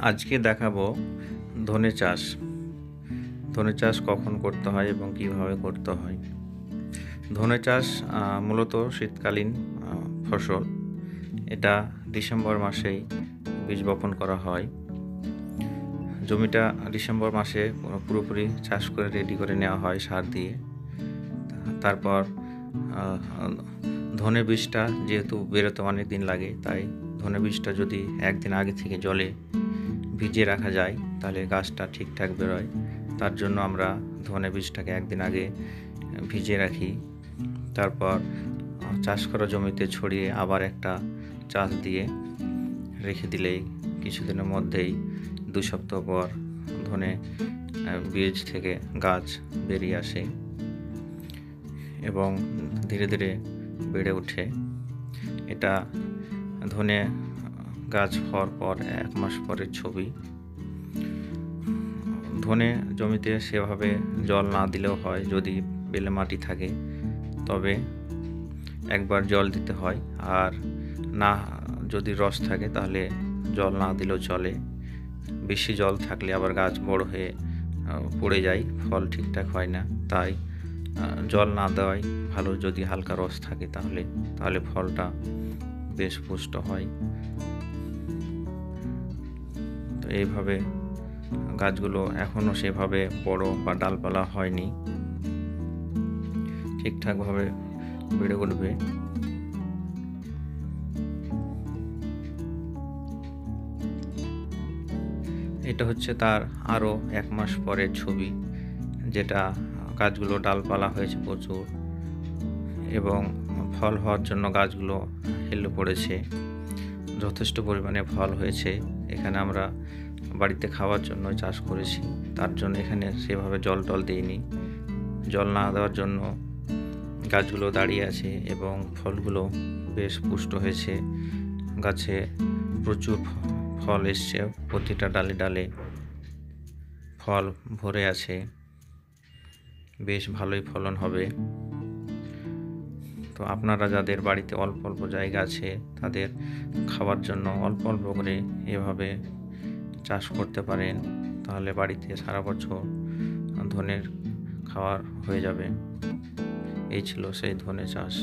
আজকে দেখাবো ধনে চাষ। ধনে চাষ কখন করতে হয় এবং কিভাবে করতে হয়। ধনে চাষ মূলত শীতকালীন ফসল। এটা ডিসেম্বর মাসেই বীজ বপন করা হয়। জমিটা ডিসেম্বর মাসে পুরোপুরি চাষ করে রেডি করে নেওয়া হয় সার দিয়ে। তারপর ধনে বীজটা যেহেতু বেরোতে অনেক দিন লাগে, তাই ধনে বীজটা যদি একদিন আগে থেকে জলে ভিজিয়ে রাখা যায় তাহলে গাছটা ঠিকঠাক বেরোয়। তার জন্য আমরা ধনে বীজটাকে একদিন আগে ভিজিয়ে রাখি। তারপর চাষ করা জমিতে ছড়িয়ে আবার একটা চাষ দিয়ে রেখে দিলেই কিছুদিনের মধ্যেই 2 সপ্তাহ পর ধনে বীজ থেকে গাছ বেরিয়ে আসে এবং ধীরে ধীরে বেড়ে ওঠে। এটা ধনে গাছ হওয়ার পর 1 মাস পরের ছবি। ধনে জমিতে সেভাবে জল না দিলেও হয়, যদি বেলে মাটি থাকে তবে একবার জল দিতে হয়, আর না যদি রস থাকে তাহলে জল না দিলেও চলে। বেশি জল থাকলে আবার গাছ বড় হয়ে পড়ে যায়, ফল ঠিকঠাক হয় না। তাই জল না দেওয়াই ভালো। যদি হালকা রস থাকে তাহলে ফলটা বেশ পুষ্ট হয়। তো এইভাবে গাছগুলো এখনও সেভাবে বড় বা ডালপালা হয়নি, ঠিকঠাকভাবে বেড়ে উঠবে। এটা হচ্ছে তার আরও 1 মাস পরের ছবি, যেটা গাছগুলো ডালপালা হয়েছে প্রচুর এবং ফল হওয়ার জন্য গাছগুলো হেলে পড়েছে। যথেষ্ট পরিমাণে ফল হয়েছে। এখানে আমরা বাড়িতে খাওয়ার জন্য চাষ করেছি, তার জন্য এখানে সেভাবে জল দিইনি। জল না দেওয়ার জন্য গাছগুলো দাঁড়িয়ে আছে এবং ফলগুলো বেশ পুষ্ট হয়েছে। গাছে প্রচুর ফল এসছে, প্রতিটা ডালে ডালে ফল ভরে আছে। বেশ ভালোই ফলন হবে। তো আপনারা যাদের বাড়িতে অল্প অল্প জায়গা আছে তাদের খাওয়ার জন্য অল্প অল্প করে এভাবে চাষ করতে পারেন, তাহলে বাড়িতে সারা বছর ধনের খাওয়ার হয়ে যাবে। এই ছিল সেই ধনে চাষ।